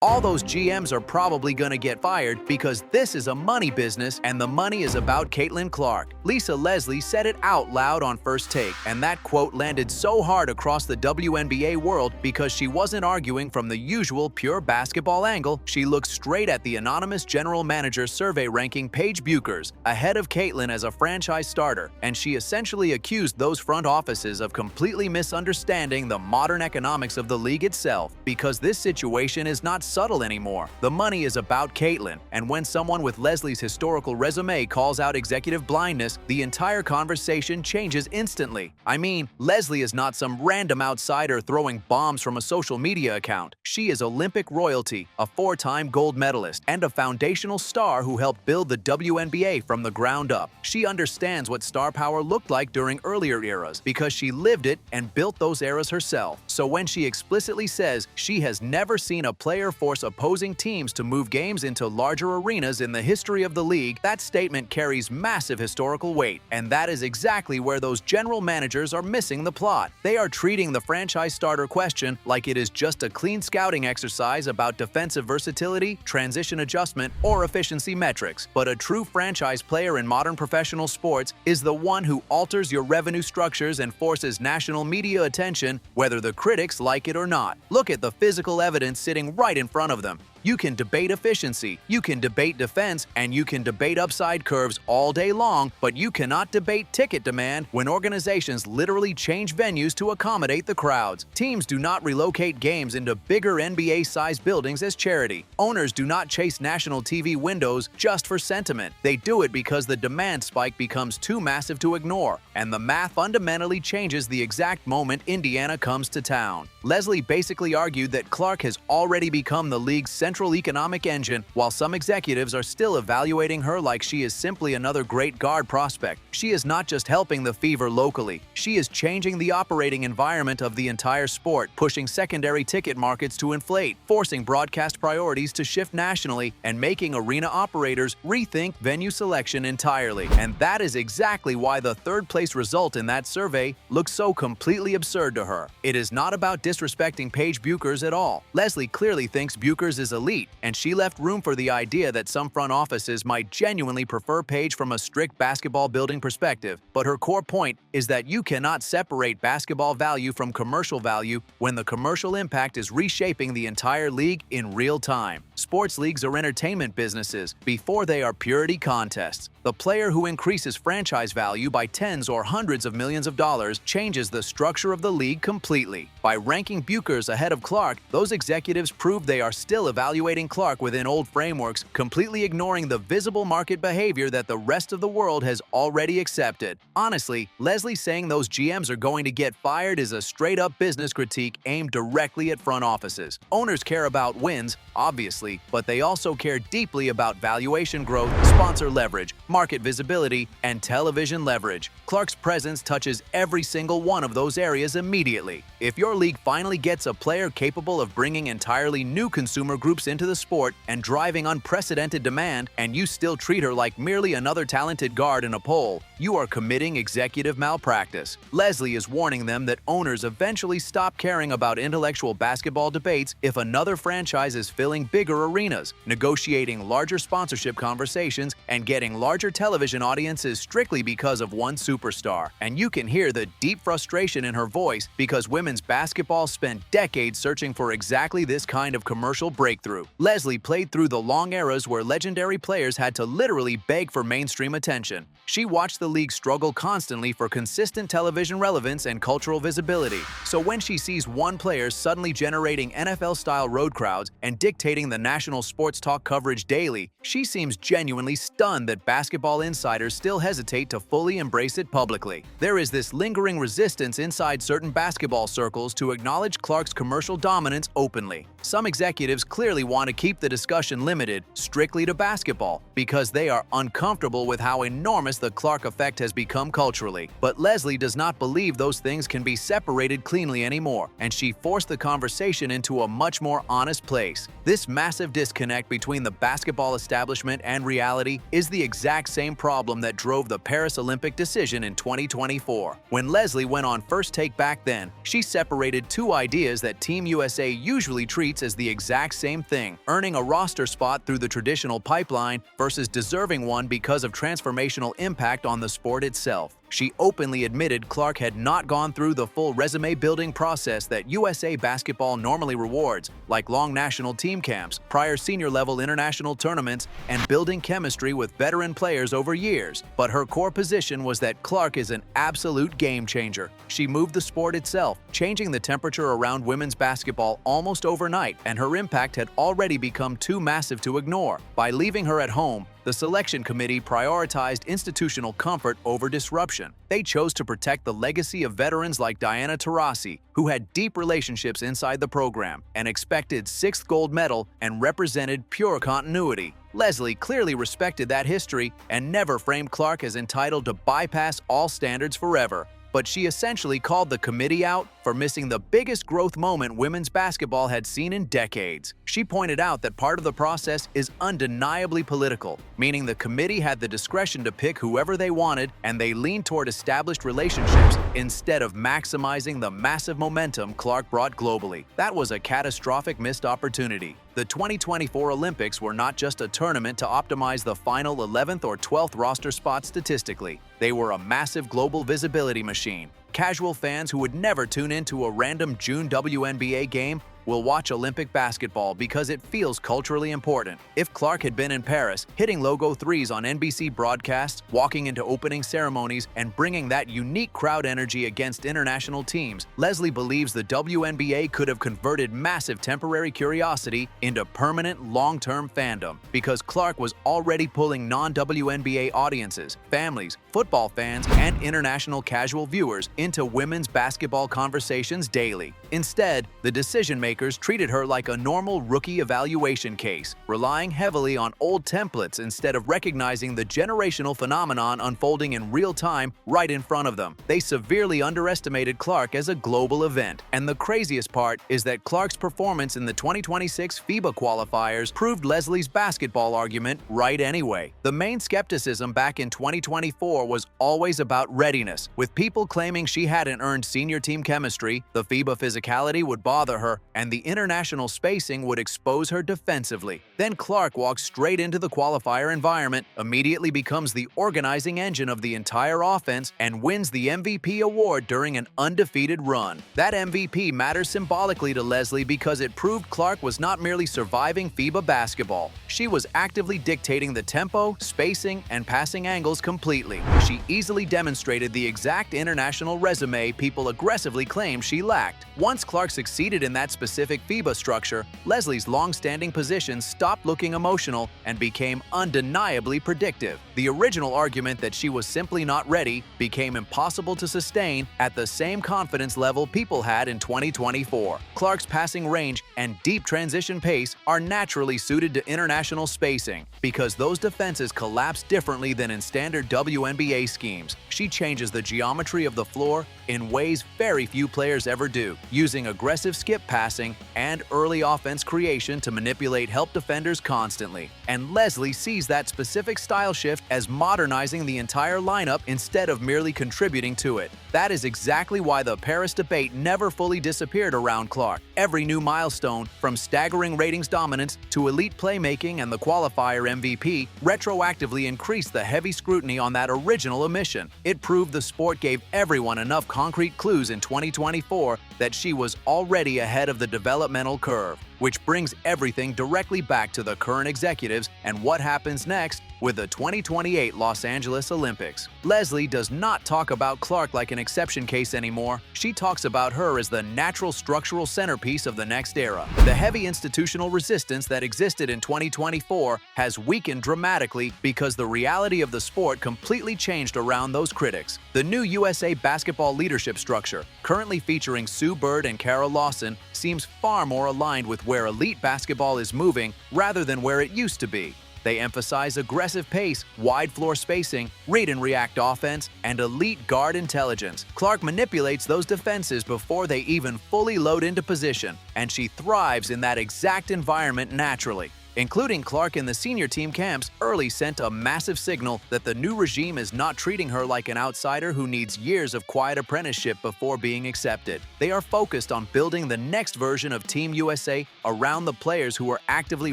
All those GMs are probably gonna get fired because this is a money business and the money is about Caitlin Clark. Lisa Leslie said it out loud on First Take, and that quote landed so hard across the WNBA world because she wasn't arguing from the usual pure basketball angle. She looked straight at the anonymous general manager survey ranking Paige Bueckers ahead of Caitlin as a franchise starter, and she essentially accused those front offices of completely misunderstanding the modern economics of the league itself, because this situation is not subtle anymore. The money is about Caitlin, and when someone with Leslie's historical resume calls out executive blindness, the entire conversation changes instantly. I mean, Leslie is not some random outsider throwing bombs from a social media account. She is Olympic royalty, a 4-time gold medalist, and a foundational star who helped build the WNBA from the ground up. She understands what star power looked like during earlier eras because she lived it and built those eras herself. So when she explicitly says she has never seen a player force opposing teams to move games into larger arenas in the history of the league, that statement carries massive historical weight. And that is exactly where those general managers are missing the plot. They are treating the franchise starter question like it is just a clean scouting exercise about defensive versatility, transition adjustment, or efficiency metrics. But a true franchise player in modern professional sports is the one who alters your revenue structures and forces national media attention, whether the critics like it or not. Look at the physical evidence sitting right in front of them. You can debate efficiency, you can debate defense, and you can debate upside curves all day long, but you cannot debate ticket demand when organizations literally change venues to accommodate the crowds. Teams do not relocate games into bigger NBA-sized buildings as charity. Owners do not chase national TV windows just for sentiment. They do it because the demand spike becomes too massive to ignore, and the math fundamentally changes the exact moment Indiana comes to town. Leslie basically argued that Clark has already become the league's central economic engine, while some executives are still evaluating her like she is simply another great guard prospect. She is not just helping the Fever locally, she is changing the operating environment of the entire sport, pushing secondary ticket markets to inflate, forcing broadcast priorities to shift nationally, and making arena operators rethink venue selection entirely. And that is exactly why the third-place result in that survey looks so completely absurd to her. It is not about disrespecting Paige Bueckers at all. Leslie clearly thinks Bueckers is elite, and she left room for the idea that some front offices might genuinely prefer Paige from a strict basketball building perspective. But her core point is that you cannot separate basketball value from commercial value when the commercial impact is reshaping the entire league in real time. Sports leagues are entertainment businesses before they are purity contests. The player who increases franchise value by tens or hundreds of millions of dollars changes the structure of the league completely. By ranking Bueckers ahead of Clark, those executives prove they are still evaluating Clark within old frameworks, completely ignoring the visible market behavior that the rest of the world has already accepted. Honestly, Leslie saying those GMs are going to get fired is a straight-up business critique aimed directly at front offices. Owners care about wins, obviously, but they also care deeply about valuation growth, sponsor leverage, market visibility, and television leverage. Clark's presence touches every single one of those areas immediately. If your league finally gets a player capable of bringing entirely new consumer groups into the sport and driving unprecedented demand, and you still treat her like merely another talented guard in a poll, you are committing executive malpractice. Leslie is warning them that owners eventually stop caring about intellectual basketball debates if another franchise is filling bigger arenas, negotiating larger sponsorship conversations, and getting larger television audiences strictly because of one superstar. And you can hear the deep frustration in her voice because women's basketball spent decades searching for exactly this kind of commercial breakthrough. Leslie played through the long eras where legendary players had to literally beg for mainstream attention. She watched the league struggle constantly for consistent television relevance and cultural visibility. So when she sees one player suddenly generating NFL-style road crowds and dictating the national sports talk coverage daily, she seems genuinely stunned that basketball insiders still hesitate to fully embrace it publicly. There is this lingering resistance inside certain basketball circles to acknowledge Clark's commercial dominance openly. Some executives clearly want to keep the discussion limited strictly to basketball because they are uncomfortable with how enormous the Clark effect has become culturally. But Leslie does not believe those things can be separated cleanly anymore, and she forced the conversation into a much more honest place. This massive disconnect between the basketball establishment and reality is the exact same problem that drove the Paris Olympic decision in 2024. When Leslie went on First Take back then, she separated two ideas that Team USA usually treats as the exact same thing: earning a roster spot through the traditional pipeline versus deserving one because of transformational impact on the sport itself. She openly admitted Clark had not gone through the full resume-building process that USA basketball normally rewards, like long national team camps, prior senior-level international tournaments, and building chemistry with veteran players over years. But her core position was that Clark is an absolute game-changer. She moved the sport itself, changing the temperature around women's basketball almost overnight, and her impact had already become too massive to ignore. By leaving her at home, the selection committee prioritized institutional comfort over disruption. They chose to protect the legacy of veterans like Diana Taurasi, who had deep relationships inside the program, an expected 6th gold medal, and represented pure continuity. Leslie clearly respected that history and never framed Clark as entitled to bypass all standards forever. But she essentially called the committee out for missing the biggest growth moment women's basketball had seen in decades. She pointed out that part of the process is undeniably political, meaning the committee had the discretion to pick whoever they wanted, and they leaned toward established relationships instead of maximizing the massive momentum Clark brought globally. That was a catastrophic missed opportunity. The 2024 Olympics were not just a tournament to optimize the final 11th or 12th roster spot statistically. They were a massive global visibility machine. Casual fans who would never tune into a random June WNBA game will watch Olympic basketball because it feels culturally important. If Clark had been in Paris, hitting logo threes on NBC broadcasts, walking into opening ceremonies, and bringing that unique crowd energy against international teams, Leslie believes the WNBA could have converted massive temporary curiosity into permanent long-term fandom, because Clark was already pulling non-WNBA audiences, families, football fans, and international casual viewers into women's basketball conversations daily. Instead, the decision-makers treated her like a normal rookie evaluation case, relying heavily on old templates instead of recognizing the generational phenomenon unfolding in real time right in front of them. They severely underestimated Clark as a global event. And the craziest part is that Clark's performance in the 2026 FIBA qualifiers proved Leslie's basketball argument right anyway. The main skepticism back in 2024 was always about readiness, with people claiming she hadn't earned senior team chemistry, the FIBA physicality would bother her, and the international spacing would expose her defensively. Then Clark walks straight into the qualifier environment, immediately becomes the organizing engine of the entire offense, and wins the MVP award during an undefeated run. That MVP matters symbolically to Leslie because it proved Clark was not merely surviving FIBA basketball. She was actively dictating the tempo, spacing, and passing angles completely. She easily demonstrated the exact international resume people aggressively claimed she lacked. Once Clark succeeded in that specific FIBA structure, Leslie's long-standing position stopped looking emotional and became undeniably predictive. The original argument that she was simply not ready became impossible to sustain at the same confidence level people had in 2024. Clark's passing range and deep transition pace are naturally suited to international spacing because those defenses collapse differently than in standard WNBA schemes. She changes the geometry of the floor in ways very few players ever do, using aggressive skip passing and early offense creation to manipulate help defenders constantly. And Leslie sees that specific style shift as modernizing the entire lineup instead of merely contributing to it. That is exactly why the Paris debate never fully disappeared around Clark. Every new milestone, from staggering ratings dominance to elite playmaking and the qualifier MVP, retroactively increased the heavy scrutiny on that original omission. It proved the sport gave everyone enough concrete clues in 2024 that she was already ahead of the developmental curve, which brings everything directly back to the current executives and what happens next with the 2028 Los Angeles Olympics. Leslie does not talk about Clark like an exception case anymore. She talks about her as the natural structural centerpiece of the next era. The heavy institutional resistance that existed in 2024 has weakened dramatically because the reality of the sport completely changed around those critics. The new USA basketball leadership structure, currently featuring Sue Bird and Kara Lawson, seems far more aligned with where elite basketball is moving rather than where it used to be. They emphasize aggressive pace, wide floor spacing, read and react offense, and elite guard intelligence. Clark manipulates those defenses before they even fully load into position, and she thrives in that exact environment naturally. Including Clark in the senior team camps early sent a massive signal that the new regime is not treating her like an outsider who needs years of quiet apprenticeship before being accepted. They are focused on building the next version of Team USA around the players who are actively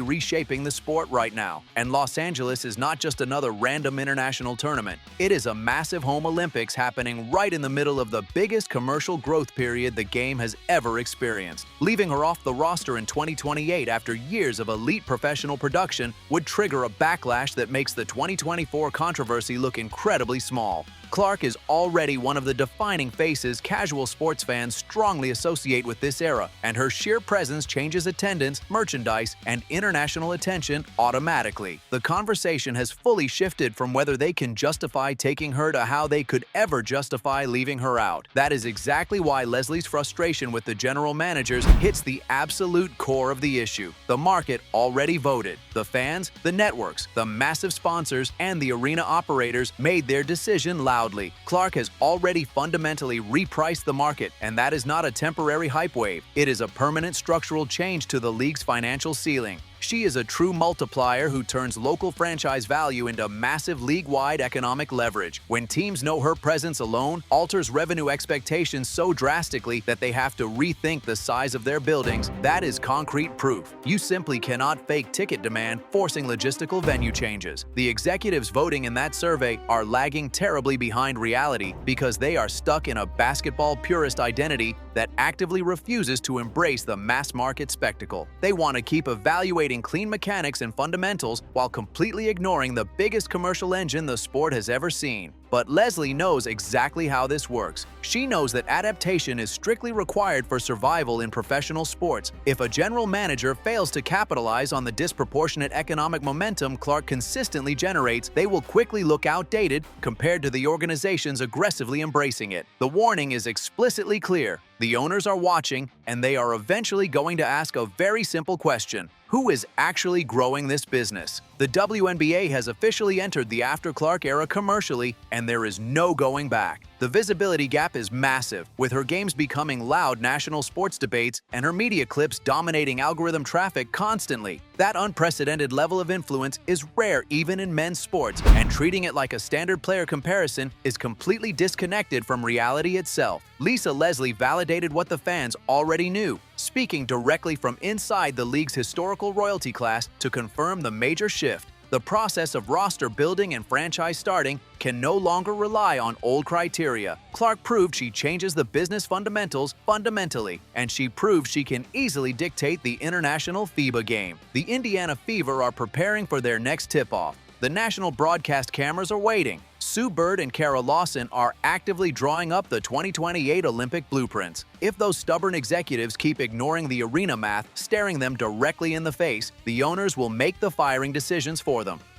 reshaping the sport right now. And Los Angeles is not just another random international tournament. It is a massive home Olympics happening right in the middle of the biggest commercial growth period the game has ever experienced. Leaving her off the roster in 2028 after years of elite professional production would trigger a backlash that makes the 2024 controversy look incredibly small. Clark is already one of the defining faces casual sports fans strongly associate with this era, and her sheer presence changes attendance, merchandise, and international attention automatically. The conversation has fully shifted from whether they can justify taking her to how they could ever justify leaving her out. That is exactly why Leslie's frustration with the general managers hits the absolute core of the issue. The market already voted. The fans, the networks, the massive sponsors, and the arena operators made their decision loudly. Clark has already fundamentally repriced the market, and that is not a temporary hype wave. It is a permanent structural change to the league's financial ceiling. She is a true multiplier who turns local franchise value into massive league-wide economic leverage. When teams know her presence alone alters revenue expectations so drastically that they have to rethink the size of their buildings, that is concrete proof. You simply cannot fake ticket demand, forcing logistical venue changes. The executives voting in that survey are lagging terribly behind reality because they are stuck in a basketball purist identity that actively refuses to embrace the mass market spectacle. They want to keep evaluating clean mechanics and fundamentals while completely ignoring the biggest commercial engine the sport has ever seen. But Leslie knows exactly how this works. She knows that adaptation is strictly required for survival in professional sports. If a general manager fails to capitalize on the disproportionate economic momentum Clark consistently generates, they will quickly look outdated compared to the organizations aggressively embracing it. The warning is explicitly clear. The owners are watching, and they are eventually going to ask a very simple question: who is actually growing this business? The WNBA has officially entered the after Clark era commercially, and there is no going back. The visibility gap is massive, with her games becoming loud national sports debates and her media clips dominating algorithm traffic constantly. That unprecedented level of influence is rare even in men's sports, and treating it like a standard player comparison is completely disconnected from reality itself. Lisa Leslie validated what the fans already knew, speaking directly from inside the league's historical royalty class to confirm the major shift. The process of roster building and franchise starting can no longer rely on old criteria. Clark proved she changes the business fundamentals fundamentally, and she proved she can easily dictate the international FIBA game. The Indiana Fever are preparing for their next tip-off. The national broadcast cameras are waiting. Sue Bird and Kara Lawson are actively drawing up the 2028 Olympic blueprints. If those stubborn executives keep ignoring the arena math staring them directly in the face, the owners will make the firing decisions for them.